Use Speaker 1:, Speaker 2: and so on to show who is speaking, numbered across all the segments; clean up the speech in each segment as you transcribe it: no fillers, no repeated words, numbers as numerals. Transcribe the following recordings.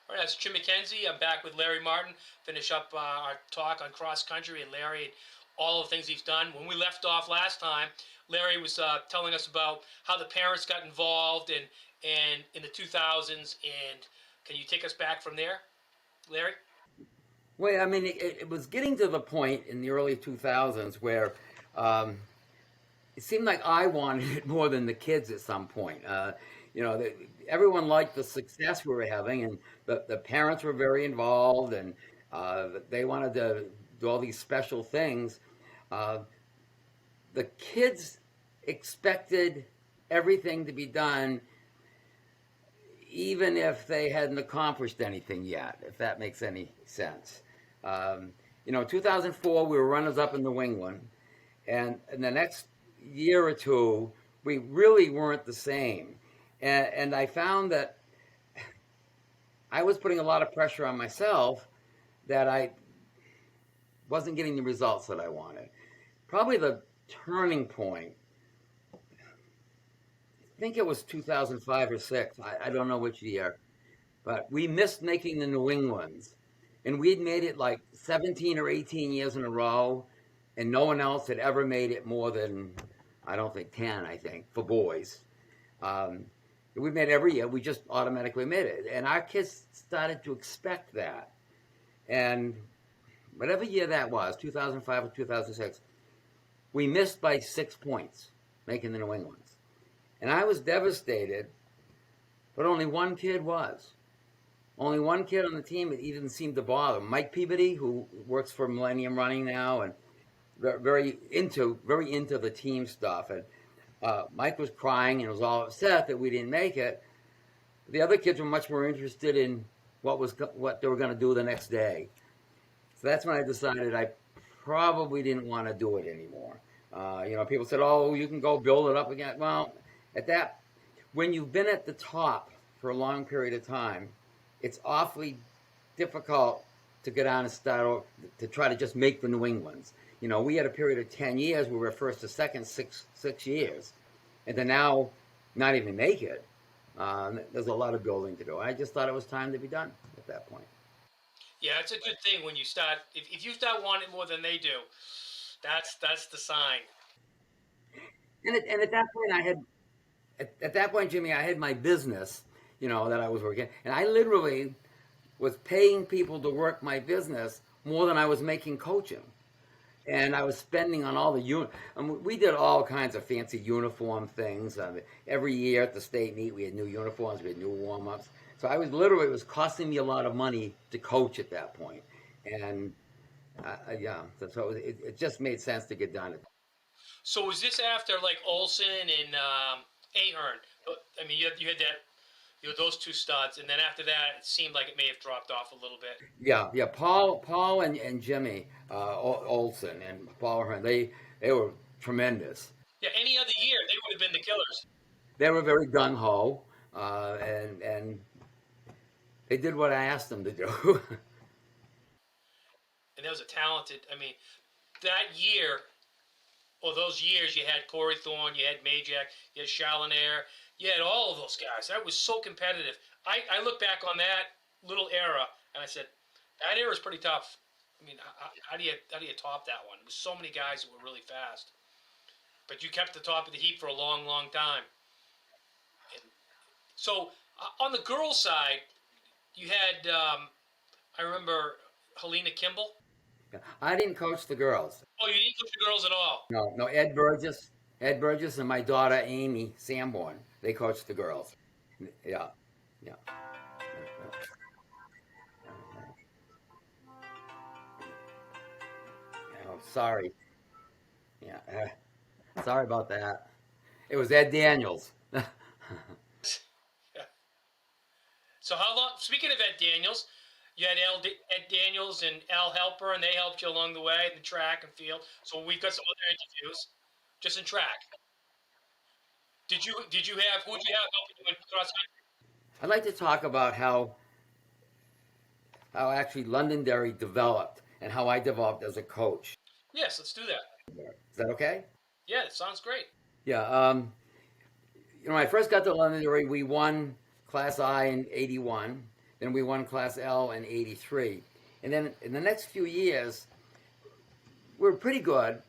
Speaker 1: All right, that's Jim McKenzie. I'm back with Larry Martin. Finish up our talk on cross country and Larry and all the things he's done. When we left off last time, Larry was telling us about how the parents got involved and in the 2000s. And can you take us back from there, Larry?
Speaker 2: Well, I mean, it was getting to the point in the early 2000s where um, it seemed like I wanted it more than the kids at some point. Everyone liked the success we were having, and the parents were very involved, and they wanted to do all these special things. Uh, the kids expected everything to be done, even if they hadn't accomplished anything yet, if that makes any sense. 2004, we were runners up in New England, and in the next year or two, we really weren't the same. And I found that I was putting a lot of pressure on myself that I wasn't getting the results that I wanted. Probably the turning point, I think it was 2005 or six. I don't know which year, but we missed making the New Englands. And we'd made it like 17 or 18 years in a row, and no one else had ever made it more than, I don't think, 10, I think, for boys. Um, we made it every year. We just automatically made it. And our kids started to expect that. And whatever year that was, 2005 or 2006, we missed by 6 points making the New Englands. And I was devastated, but only one kid was. Only one kid on the team, it didn't seem to bother. Mike Peabody, who works for Millennium Running now, and very into the team stuff. And Mike was crying and was all upset that we didn't make it. The other kids were much more interested in what they were going to do the next day. So that's when I decided I probably didn't want to do it anymore. People said, "Oh, you can go build it up again." Well, when you've been at the top for a long period of time, it's awfully difficult to get on and start to try to just make the New Englands. We had a period of 10 years where we were first to second 6 years, and to now not even make it. There's a lot of building to do. I just thought it was time to be done at that point.
Speaker 1: Yeah, it's a good thing when you start. If you start wanting more than they do, that's the sign.
Speaker 2: And at that point, at that point, Jimmy, I had my business, that I was working, and I literally was paying people to work my business more than I was making coaching. And I was spending on all we did all kinds of fancy uniform things. Every year at the state meet, we had new uniforms, we had new warm ups. So it was costing me a lot of money to coach at that point. And yeah, so it just made sense to get done.
Speaker 1: So was this after like Olson and Ahern? I mean, you had that those two studs, and then after that, it seemed like it may have dropped off a little bit.
Speaker 2: Yeah, yeah. Paul and Jimmy Olson and Paul Hearn, they were tremendous.
Speaker 1: Yeah, any other year they would have been the killers.
Speaker 2: They were very gung ho, and they did what I asked them to do.
Speaker 1: And there was a talented. I mean, that year or those years, you had Corey Thorne, you had Majak, you had Challoner, you had all of those guys. That was so competitive. I look back on that little era and I said, that era is pretty tough. I mean, how do you top that one? With so many guys that were really fast, but you kept the top of the heap for a long, long time. And so on the girls' side, you had I remember Helena Kimball.
Speaker 2: I didn't coach the girls.
Speaker 1: Oh, you didn't coach the girls at all.
Speaker 2: No, no. Ed Burgess, and my daughter Amy Sanborn. They coached the girls. Yeah, yeah. Oh, sorry. Yeah, sorry about that. It was Ed Daniels.
Speaker 1: Yeah. So how long? Speaking of Ed Daniels, you had Ed Daniels and Al Helper, and they helped you along the way in the track and field. So we've got some other interviews, just in track. Did you have who did you have helping you in cross country?
Speaker 2: I'd like to talk about how actually Londonderry developed and how I developed as a coach.
Speaker 1: Yes, let's do that.
Speaker 2: Is that okay?
Speaker 1: Yeah, it sounds great.
Speaker 2: Yeah. When I first got to Londonderry, we won Class I in '81. Then we won Class L in '83, and then in the next few years, we were pretty good,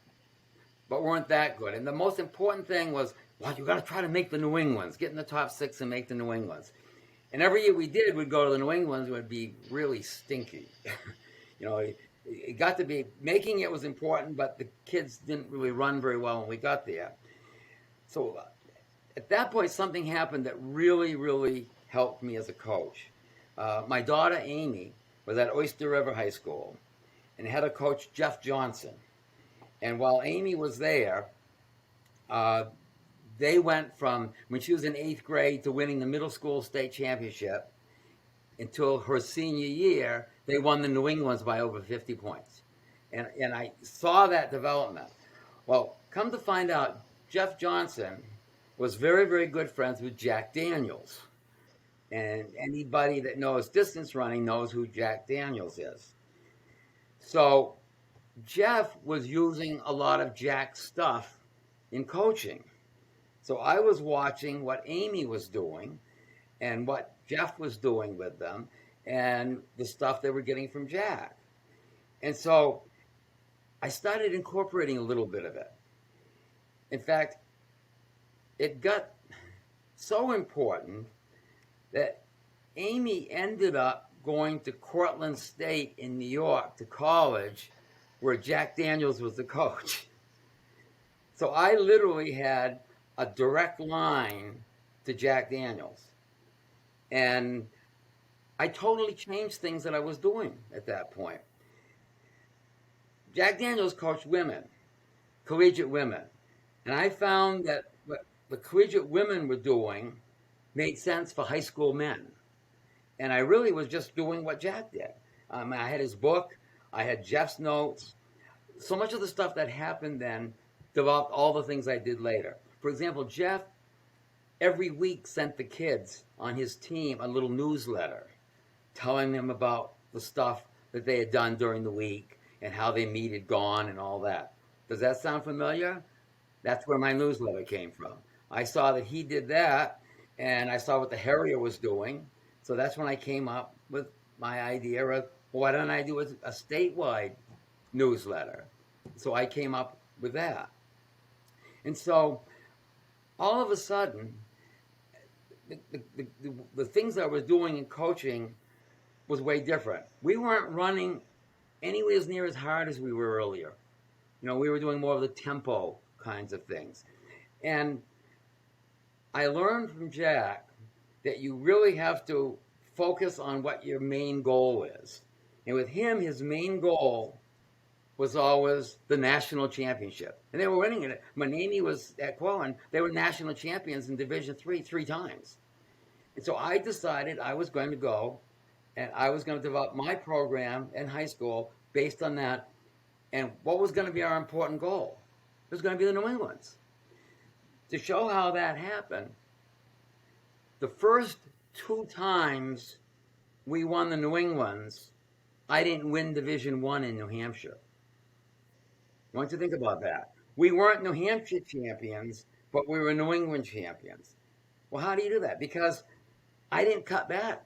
Speaker 2: but weren't that good. And the most important thing was, well, you got to try to make the New Englands, get in the top six and make the New Englands. And every year we did, we'd go to the New Englands, it would be really stinky. It got to be, making it was important, but the kids didn't really run very well when we got there. So at that point, something happened that really, really helped me as a coach. My daughter, Amy, was at Oyster River High School and had a coach, Jeff Johnson. And while Amy was there, they went from when she was in 8th grade to winning the middle school state championship until her senior year, they won the New Englands by over 50 points. And I saw that development. Well, come to find out, Jeff Johnson was very, very good friends with Jack Daniels. And anybody that knows distance running knows who Jack Daniels is. So Jeff was using a lot of Jack's stuff in coaching. So I was watching what Amy was doing and what Jeff was doing with them and the stuff they were getting from Jack. And so I started incorporating a little bit of it. In fact, it got so important that Amy ended up going to Cortland State in New York to college where Jack Daniels was the coach. So I literally had a direct line to Jack Daniels. And I totally changed things that I was doing at that point. Jack Daniels coached women, collegiate women. And I found that what the collegiate women were doing made sense for high school men. And I really was just doing what Jack did. I had his book, I had Jeff's notes. So much of the stuff that happened then developed all the things I did later. For example, Jeff every week sent the kids on his team a little newsletter telling them about the stuff that they had done during the week and how their meet had gone and all that. Does that sound familiar? That's where my newsletter came from. I saw that he did that, and I saw what the Harrier was doing. So that's when I came up with my idea of, well, why don't I do a statewide newsletter? So I came up with that. And so all of a sudden, the things that I was doing in coaching was way different. We weren't running anywhere as near as hard as we were earlier. We were doing more of the tempo kinds of things. And I learned from Jack that you really have to focus on what your main goal is. And with him, his main goal was always the national championship. And they were winning it. When Amy was at Quillen, they were national champions in Division III 3 times. And so I decided I was going to go and I was going to develop my program in high school based on that. And what was going to be our important goal? It was going to be the New Englands. To show how that happened, the first 2 times we won the New Englands, I didn't win Division I in New Hampshire. I want you to think about that. We weren't New Hampshire champions, but we were New England champions. Well, how do you do that? Because I didn't cut back.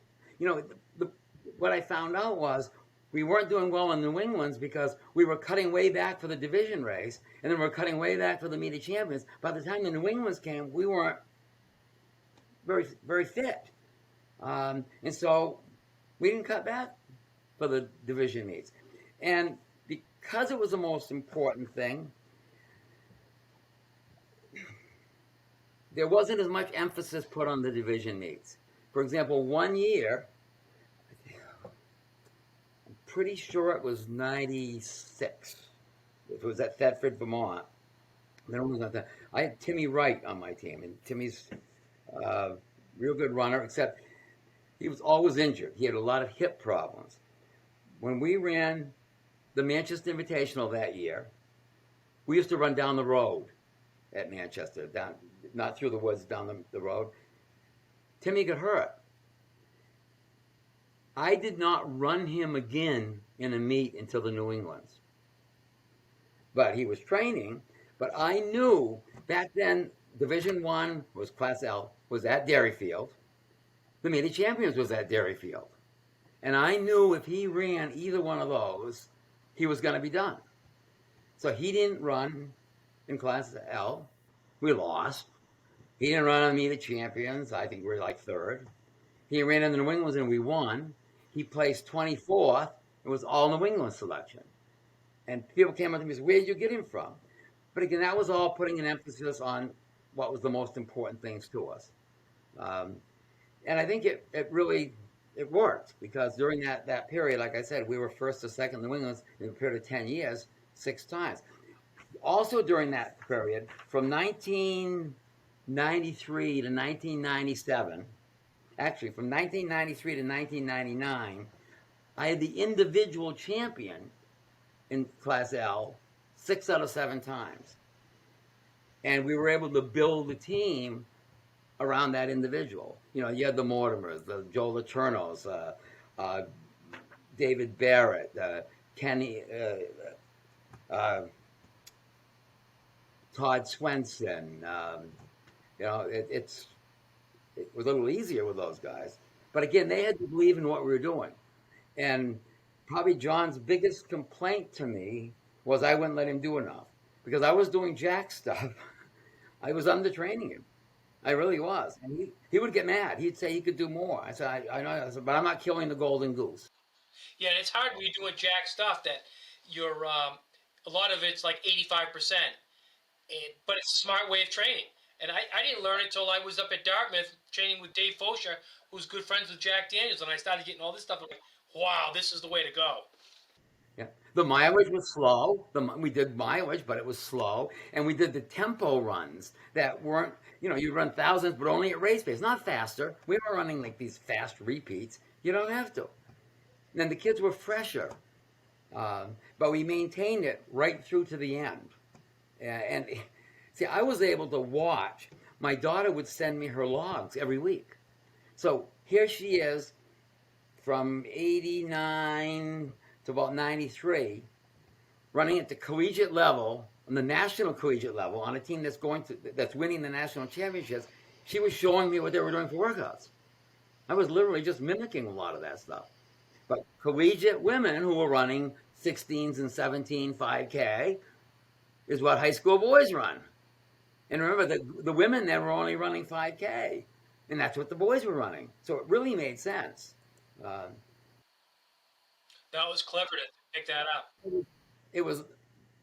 Speaker 2: What I found out was we weren't doing well in New England's because we were cutting way back for the division race, and then we were cutting way back for the meet of champions. By the time the New England's came, we weren't very, very fit. And so we didn't cut back for the division meets. And because it was the most important thing, there wasn't as much emphasis put on the division meets. For example, one year, I'm pretty sure it was 96. It was at Thetford, Vermont. I had Timmy Wright on my team, and Timmy's a real good runner, except he was always injured. He had a lot of hip problems. When we ran the Manchester Invitational that year, we used to run down the road at Manchester, not through the woods, down the road. Timmy got hurt. I did not run him again in a meet until the New Englands. But he was training, but I knew back then Division I was Class L, was at Dairyfield. The Meet of Champions was at Dairyfield. And I knew if he ran either one of those, he was going to be done. So he didn't run in Class L. We lost. He didn't run on Meet the Champions. I think we were like third. He ran in the New Englands and we won. He placed 24th. It was all New England selection. And people came up to me and said, "Where did you get him from?" But again, that was all putting an emphasis on what was the most important things to us. Um, and I think it really it worked because during that period, like I said, we were first or second in New England in a period of 10 years, 6 times. Also during that period, from 1993 to 1997, actually from 1993 to 1999, I had the individual champion in Class L 6 out of 7 times. And we were able to build a team around that individual. You know, you had the Mortimers, the Joe Laternos, uh, David Barrett, Kenny, Todd Swenson. You know, it was a little easier with those guys. But again, they had to believe in what we were doing. And probably John's biggest complaint to me was I wouldn't let him do enough because I was doing jack stuff. I was undertraining him. I really was. And he would get mad. He'd say he could do more. I said, I know, I said, but I'm not killing the golden goose.
Speaker 1: Yeah, and it's hard when you're doing jack stuff that you're a lot of it's like 85%. But it's a smart way of training. And I didn't learn it until I was up at Dartmouth training with Dave Fosher, who's good friends with Jack Daniels, and I started getting all this stuff. I'm like, wow, this is the way to go.
Speaker 2: Yeah. The mileage was slow. We did mileage, but it was slow. And we did the tempo runs that weren't, you know, you run thousands, but only at race pace, not faster. We were running like these fast repeats. You don't have to. And the kids were fresher. But we maintained it right through to the end. And see, I was able to watch. My daughter would send me her logs every week. So here she is from 89 to about 93, running at the collegiate level, on the national collegiate level, on a team that's winning the national championships. She was showing me what they were doing for workouts. I was literally just mimicking a lot of that stuff. But collegiate women who were running 16s and 17 5K is what high school boys run. And remember, the women there were only running 5K, and that's what the boys were running. So it really made sense. Uh,
Speaker 1: That was clever to pick that up.
Speaker 2: it was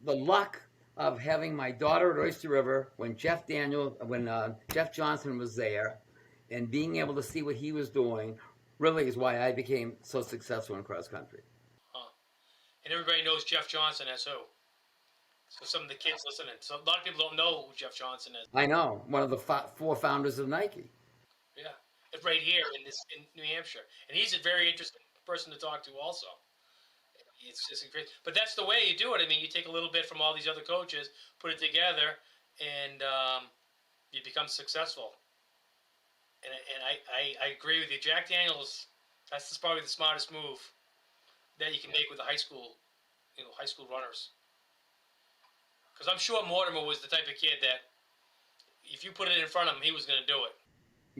Speaker 2: the luck of having my daughter at Oyster River when Jeff Johnson was there, and being able to see what he was doing, really is why I became so successful in cross country.
Speaker 1: Huh. And everybody knows Jeff Johnson as who. So some of the kids listening. So a lot of people don't know who Jeff Johnson is.
Speaker 2: I know, one of the four founders of Nike.
Speaker 1: Yeah, it's right here in New Hampshire, and he's a very interesting person to talk to. Also, it's just great. But that's the way you do it. I mean, you take a little bit from all these other coaches, put it together, and you become successful. And I agree with you, Jack Daniels. That's probably the smartest move that you can make with the high school runners. Because I'm sure Mortimer was the type of kid that if you put it in front of him, he was going to do it.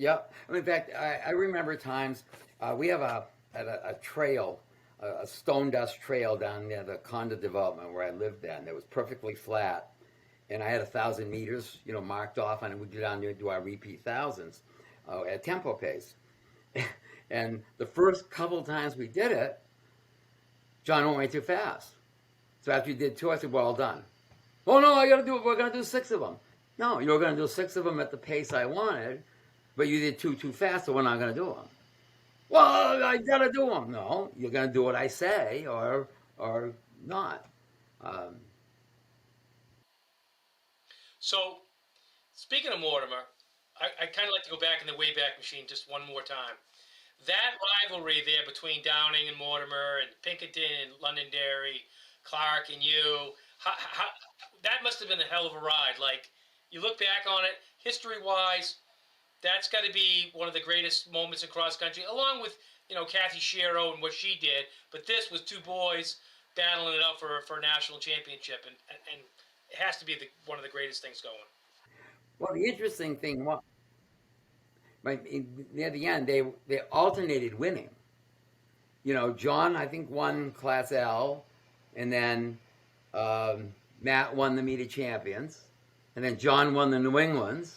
Speaker 2: Yep. In fact, I remember times we have a trail, a stone dust trail down near the condo development where I lived then. That was perfectly flat, and I had 1,000 meters, marked off, and we'd go down there and do our repeat thousands at tempo pace. And the first couple times we did it, John went way too fast. So after you did two, I said, "Well done." "Oh no, I got to do it. We're going to do 6 of them." "No, you're going to do 6 of them at the pace I wanted, but you did two too fast, so we're not going to do them." "Well, I got to do them." "No, you're going to do what I say, or not." Um,
Speaker 1: So, speaking of Mortimer, I kind of like to go back in the Wayback Machine just one more time. That rivalry there between Downing and Mortimer and Pinkerton and Londonderry, Clark and you, that must have been a hell of a ride. Like, you look back on it, history-wise, that's got to be one of the greatest moments in cross country, along with Kathy Shero and what she did. But this was two boys battling it out for a national championship, and it has to be one of the greatest things going.
Speaker 2: well, the interesting thing was, near the end, they alternated winning. John, I think, won Class L, and then Matt won the Meet of Champions, and then John won the New Englands,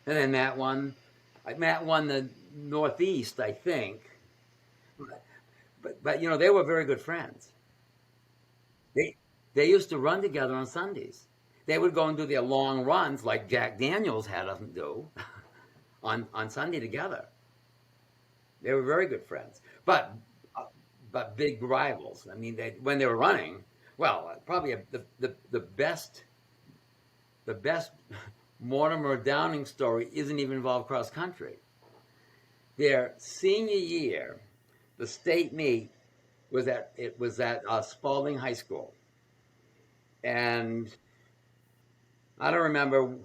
Speaker 2: and then Matt won the Northeast, I think. But they were very good friends. They they used to run together on Sundays. They would go and do their long runs like Jack Daniels had them do on Sunday together. They were very good friends, uh, but big rivals. I mean, when they were running, well, probably the best Mortimer Downing story isn't even involved cross country. Their senior year, the state meet was at Spalding High School, and I don't remember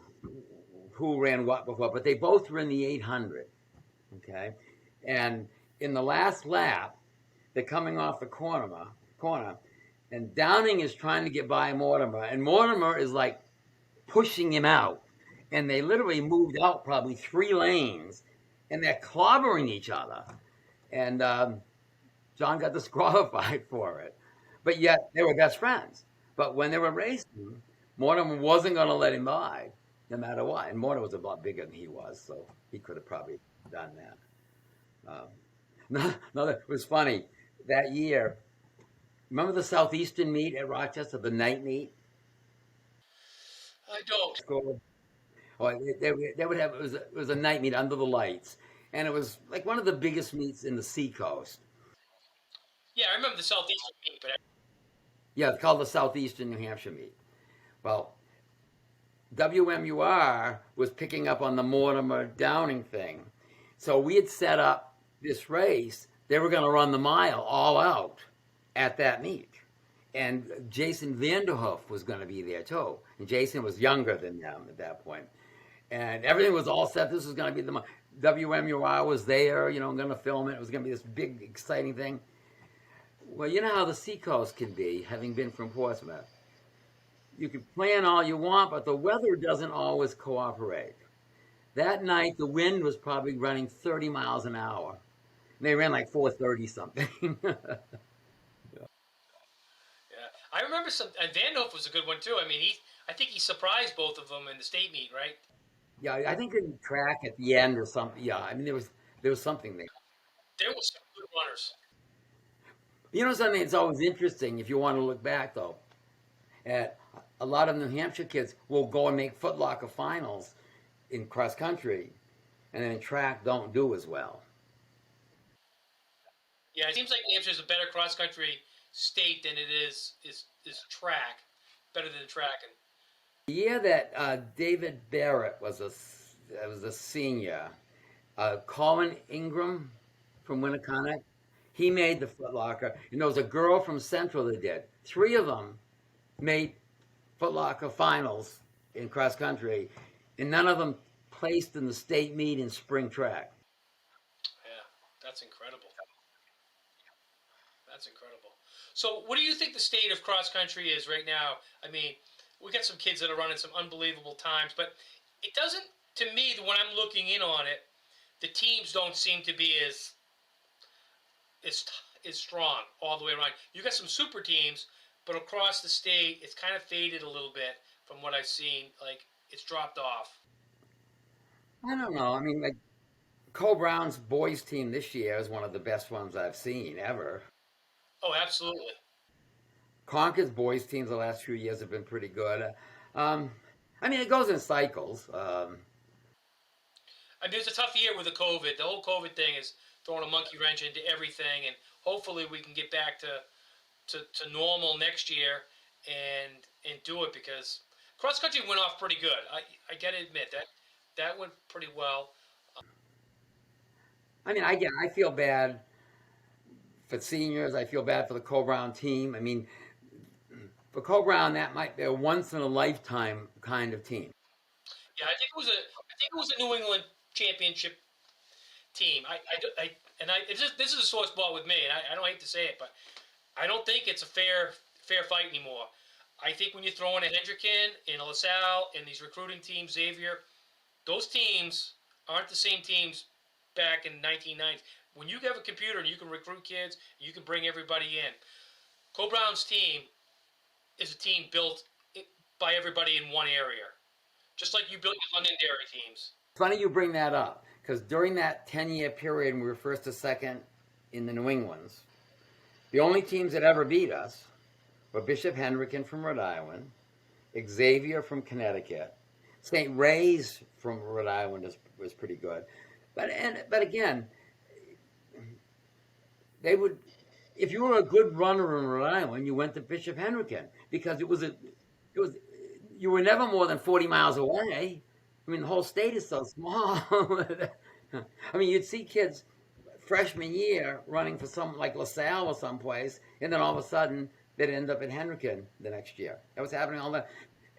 Speaker 2: who ran what before, but they both were in the 800. Okay, and in the last lap, they're coming off the corner, and Downing is trying to get by Mortimer, and Mortimer is like pushing him out, and they literally moved out probably 3 lanes, and they're clobbering each other, and John got disqualified for it, but yet they were best friends. But when they were racing, Mortimer wasn't going to let him by, no matter what. And Mortimer was a lot bigger than he was, so he could have probably done that. No, it was funny that year. Remember the Southeastern meet at Rochester, the night meet?
Speaker 1: I don't.
Speaker 2: Oh, they would have it was a night meet under the lights, and it was like one of the biggest meets in the Seacoast.
Speaker 1: Yeah, I remember the Southeastern meet, but
Speaker 2: Yeah, it's called the Southeastern New Hampshire meet. Well, WMUR was picking up on the Mortimer Downing thing, so we had set up this race. They were going to run the mile all out at that meet, and Jason Vanderhoof was going to be there too. And Jason was younger than them at that point, and everything was all set. This was going to be the WMUR was there, going to film it. It was going to be this big, exciting thing. Well, you know how the seacoast can be, having been from Portsmouth. You can plan all you want, but the weather doesn't always cooperate. That night, the wind was probably running 30 miles an hour. And they ran like 430 something.
Speaker 1: yeah, I remember some. And Vanhoef was a good one too. I mean, I think he surprised both of them in the state meet, right?
Speaker 2: Yeah, I think in track at the end or something. Yeah, I mean there was something there.
Speaker 1: There was some good runners.
Speaker 2: Something that's always interesting if you want to look back though, at a lot of New Hampshire kids will go and make footlocker finals in cross country, and then track don't do as well.
Speaker 1: Yeah, it seems like New Hampshire's a better cross country state than it is track. Better than track. And
Speaker 2: The year that David Barrett was a senior, Colin Ingram from Winnicott, he made the footlocker, and there was a girl from Central that did. Three of them made footlocker finals in cross country, and none of them placed in the state meet in spring track.
Speaker 1: yeah, that's incredible. That's incredible. So, what do you think the state of cross country is right now? I mean, we got some kids that are running some unbelievable times, but it doesn't. To me, when I'm looking in on it, the teams don't seem to be as as strong all the way around. You got some super teams, but across the state, it's kind of faded a little bit from what I've seen. Like it's dropped off.
Speaker 2: I don't know. I mean, like Cole Brown's boys team this year is one of the best ones I've seen ever.
Speaker 1: Oh, absolutely.
Speaker 2: Concord's boys teams the last few years have been pretty good. Um, I mean, it goes in cycles.
Speaker 1: I mean, it's a tough year with the COVID. The whole COVID thing is throwing a monkey wrench into everything, and hopefully we can get back to normal next year and do it because cross country went off pretty good. I got to admit that went pretty well.
Speaker 2: I mean, I feel bad for seniors. I feel bad for the Cole Brown team. I mean, for Cole Brown, that might be a once in a lifetime kind of team.
Speaker 1: Yeah, I think it was a New England championship team. This is a sore spot with me, and I don't hate to say it, but I don't think it's a fair fight anymore. I think when you throw in a Hendricken and a LaSalle and these recruiting teams, Xavier, those teams aren't the same teams back in the 1990s. when you have a computer and you can recruit kids, you can bring everybody in. Co-Brown's team is a team built by everybody in one area, just like you built your London Dairy teams.
Speaker 2: Funny you bring that up because during that 10-year period when we were first to second in the New Englands, the only teams that ever beat us were Bishop Hendricken from Rhode Island, Xavier from Connecticut, St. Ray's from Rhode Island was pretty good, but again, they would. If you were a good runner in Rhode Island, you went to Bishop Hendricken because it was you were never more than 40 miles away. I mean, the whole state is so small. I mean, you'd see kids freshman year running for some like LaSalle or someplace, and then all of a sudden they'd end up at Hendricken the next year. That was happening all that,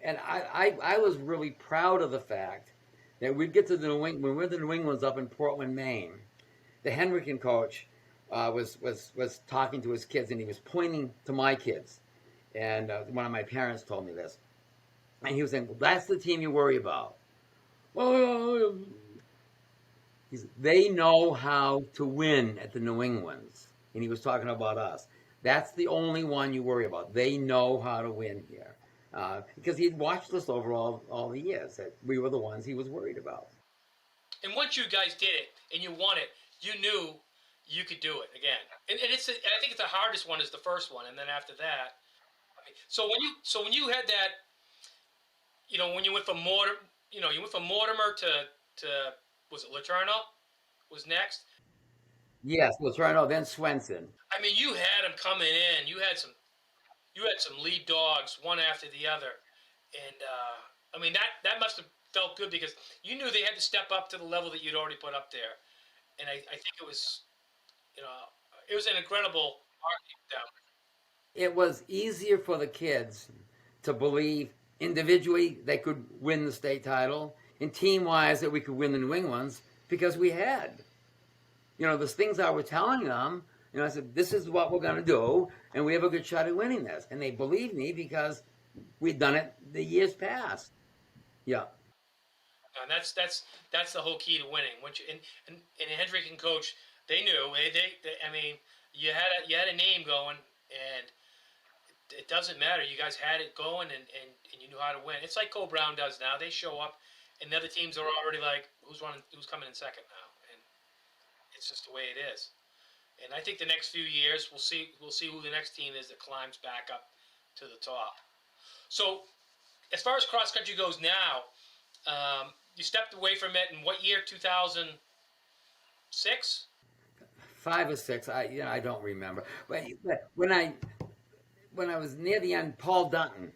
Speaker 2: and I was really proud of the fact that we'd get to the New England when we were the New Englands up in Portland, Maine. The Hendricken coach was talking to his kids, and he was pointing to my kids, and one of my parents told me this, and he was saying, well, "That's the team you worry about." Well, they know how to win at the New Englands. And he was talking about us. That's the only one you worry about. They know how to win here. Because he'd watched us over all the years. That we were the ones he was worried about.
Speaker 1: And once you guys did it and you won it, you knew you could do it again. And I think it's the hardest one is the first one, and then after that. I mean, so when you had that, when you went from Mortimer to was it Laterno was next.
Speaker 2: Yes, Letourneau, then Swenson.
Speaker 1: I mean, you had them coming in. You had some lead dogs, one after the other, and I mean that must have felt good because you knew they had to step up to the level that you'd already put up there, and I think it was an incredible marketing down.
Speaker 2: It was easier for the kids to believe individually they could win the state title and team wise that we could win the New Englands because we had. The things I was telling them, I said, this is what we're going to do, and we have a good shot at winning this. And they believed me because we'd done it the years past. Yeah.
Speaker 1: And that's the whole key to winning. Once you, and Hendrick and Coach, they knew. I mean, you had a name going, and it doesn't matter. You guys had it going, and you knew how to win. It's like Cole Brown does now. They show up, and the other teams are already like, who's coming in second now, and it's just the way it is. And I think the next few years we'll see who the next team is that climbs back up to the top. So, as far as cross country goes now, you stepped away from it in what year? 2006.
Speaker 2: 5 or 6, I don't remember. But when I was near the end, Paul Dutton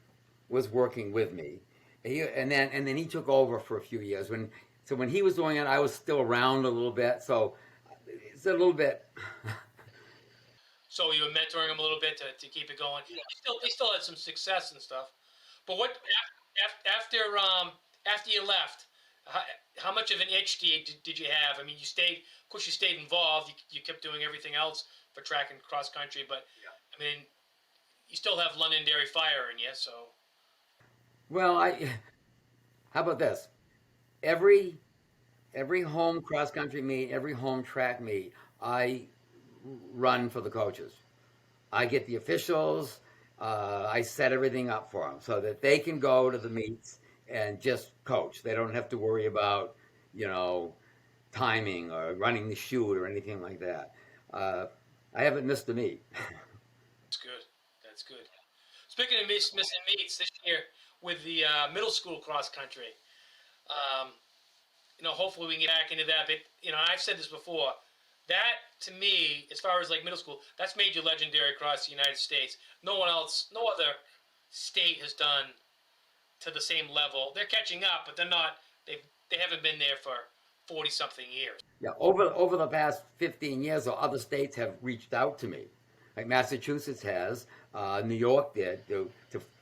Speaker 2: was working with me, and then he took over for a few years. When he was doing it, I was still around a little bit, so it's a little bit.
Speaker 1: So you were mentoring him a little bit to keep it going. Yeah. They still had some success and stuff. But what after you left, how much of an itch did you have? I mean, of course, you stayed involved. You kept doing everything else for track and cross country, but yeah. I mean, you still have London Dairy Fire in you, so.
Speaker 2: Well, how about this? Every home cross country meet, every home track meet, I run for the coaches. I get the officials. I set everything up for them so that they can go to the meets and just coach. They don't have to worry about, timing or running the chute or anything like that. I haven't missed a meet.
Speaker 1: That's good. That's good. Speaking of missing meets this year with the middle school cross country, hopefully we can get back into that. But I've said this before. That to me, as far as like middle school, that's made you legendary across the United States. No other state has done to the same level. They're catching up, but they're not. They haven't been there for 40-something years.
Speaker 2: Yeah, over the past 15 years, other states have reached out to me, like Massachusetts has, New York did, to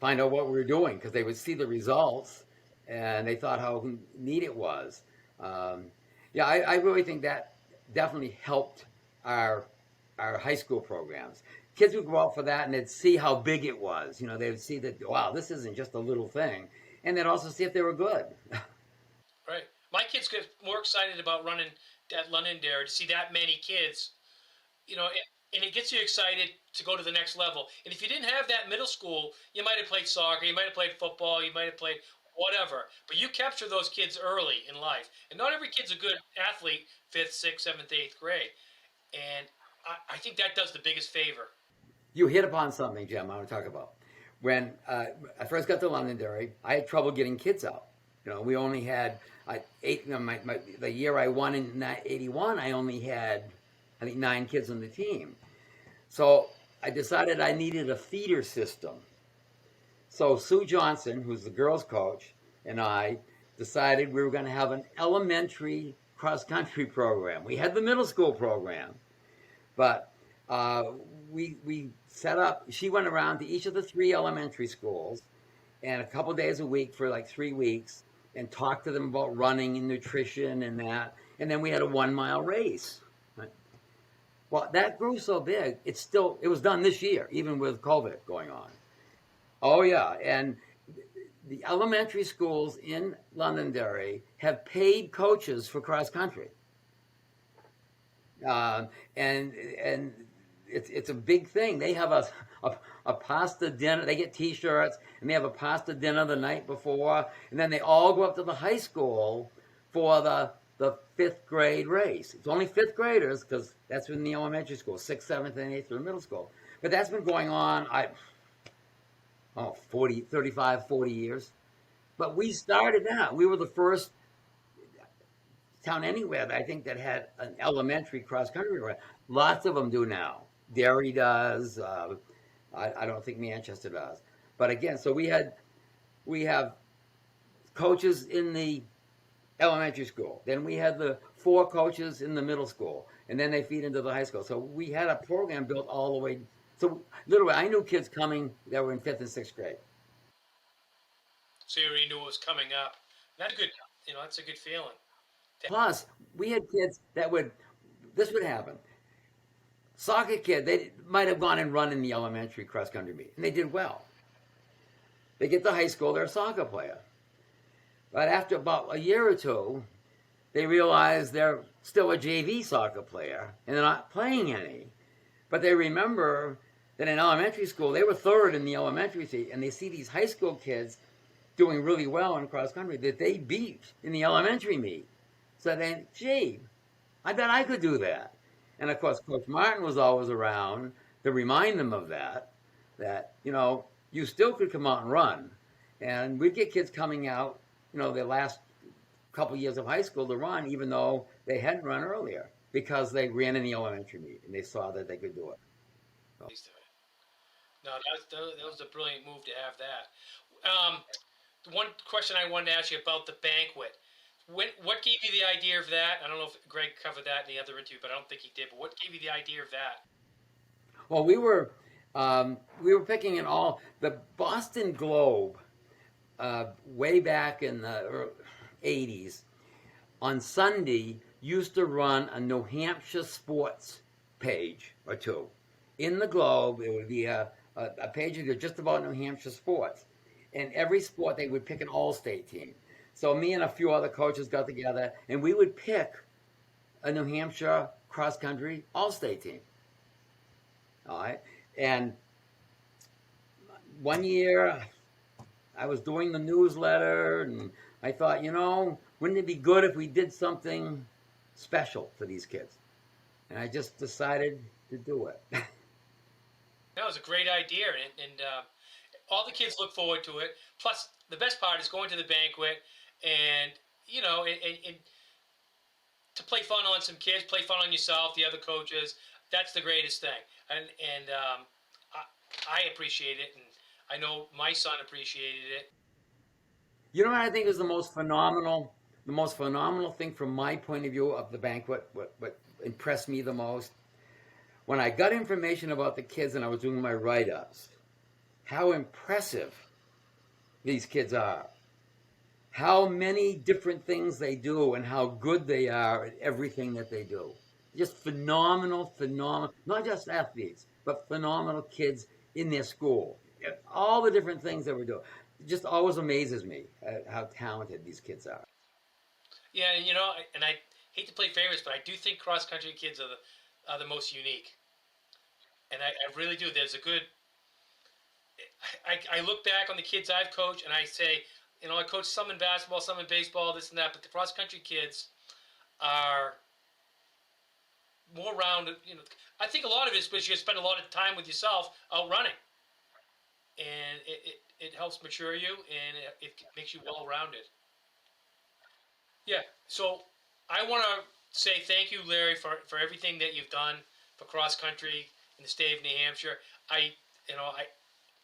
Speaker 2: find out what we were doing because they would see the results and they thought how neat it was. I really think that definitely helped our high school programs. Kids would go out for that and they'd see how big it was. They would see that, wow, this isn't just a little thing. And they'd also see if they were good.
Speaker 1: Right. My kids get more excited about running at Londonderry to see that many kids, and it gets you excited to go to the next level. And if you didn't have that middle school, you might have played soccer, you might have played football, you might have played whatever. But you capture those kids early in life, and not every kid's a good athlete fifth, sixth, seventh, eighth grade. And I think that does the biggest favor.
Speaker 2: You hit upon something, Jim, I want to talk about. When I first got to Londonderry, I had trouble getting kids out. We only had eight. The year I won in '81, I only had, I think, 9 kids on the team. So I decided I needed a feeder system. So Sue Johnson, who's the girls' coach, and I decided we were going to have an elementary cross country program. We had the middle school program, but we set up. She went around to each of the 3 elementary schools, and a couple days a week for like 3 weeks, and talked to them about running and nutrition and that. And then we had a 1-mile race. Right? Well, that grew so big. It was done this year, even with COVID going on. Oh yeah, and the elementary schools in Londonderry have paid coaches for cross country. And it's a big thing. They have a pasta dinner. They get T-shirts, and they have a pasta dinner the night before, and then they all go up to the high school for the 5th grade race. It's only 5th graders because that's in the elementary school, 6th, 7th, and 8th are middle school. But that's been going on 35, 40 years. But we started that. We were the first town anywhere that I think that had an elementary cross country race. Lots of them do now. Derry does. I don't think Manchester does. But again, so we have coaches in the elementary school. Then we had the 4 coaches in the middle school, and then they feed into the high school. So we had a program built all the way. So literally, I knew kids coming that were in 5th and 6th grade.
Speaker 1: So you already knew what was coming up. That's good. That's a good feeling.
Speaker 2: Plus, we had kids that this would happen. Soccer kid, they might have gone and run in the elementary cross country meet, and they did well. They get to high school, they're a soccer player. But after about a year or 2, they realize they're still a JV soccer player, and they're not playing any. But they remember that in elementary school, they were 3rd in the elementary seat, and they see these high school kids doing really well in cross country that they beat in the elementary meet. So then, gee, I bet I could do that. And of course, Coach Martin was always around to remind them of that you still could come out and run. And we'd get kids coming out, their last couple years of high school to run, even though they hadn't run earlier, because they ran in the elementary meet and they saw that they could do it. So.
Speaker 1: No, that was a brilliant move to have that. One question I wanted to ask you about the banquet. What gave you the idea of that? I don't know if Greg covered that in the other interview, but I don't think he did. But what gave you the idea of that?
Speaker 2: Well, we were picking in all the Boston Globe way back in the '80s. On Sunday, used to run a New Hampshire sports page or 2. In the Globe, it would be a page just about New Hampshire sports. And every sport, they would pick an all-state team. So me and a few other coaches got together, and we would pick a New Hampshire cross-country all-state team. All right? And one year, I was doing the newsletter, and I thought, wouldn't it be good if we did something special for these kids? And I just decided to do it.
Speaker 1: That was a great idea, and all the kids look forward to it. Plus, the best part is going to the banquet and to play fun on some kids, play fun on yourself, the other coaches. That's the greatest thing, and I appreciate it, and I know my son appreciated it.
Speaker 2: You know what I think is the most phenomenal thing from my point of view of the banquet, what impressed me the most? When I got information about the kids and I was doing my write-ups, how impressive these kids are. How many different things they do and how good they are at everything that they do. Just phenomenal, not just athletes, but phenomenal kids in their school. All the different things that we're doing. It just always amazes me at how talented these kids are.
Speaker 1: Yeah, and hate to play favorites, but I do think cross country kids are the most unique, and I really do. There's a good. I look back on the kids I've coached, and I say, you know, I coached some in basketball, some in baseball, this and that, but the cross country kids are more rounded. You know, I think a lot of it is because you spend a lot of time with yourself out running, and it helps mature you, and it makes you well rounded. Yeah. So I want to say thank you, Larry, for everything that you've done for cross country in the state of New Hampshire. I, you know,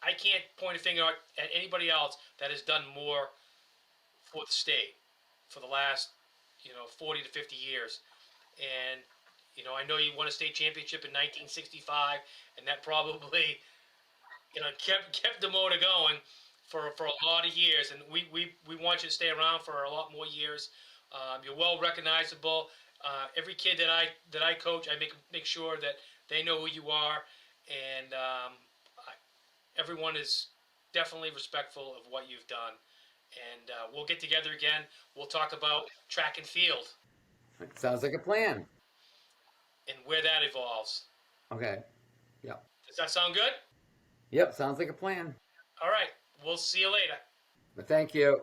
Speaker 1: I can't point a finger at anybody else that has done more for the state for the last, 40 to 50 years. And, I know you won a state championship in 1965, and that probably, kept the motor going for a lot of years. And we want you to stay around for a lot more years. You're well recognizable. Every kid that I coach, I make sure that they know who you are, and everyone is definitely respectful of what you've done. And we'll get together again. We'll talk about track and field
Speaker 2: Sounds like a plan.
Speaker 1: and where that evolves.
Speaker 2: Okay. Yep.
Speaker 1: Does that sound good?
Speaker 2: Yep. Sounds like a plan.
Speaker 1: All right. We'll see you later.
Speaker 2: But thank you.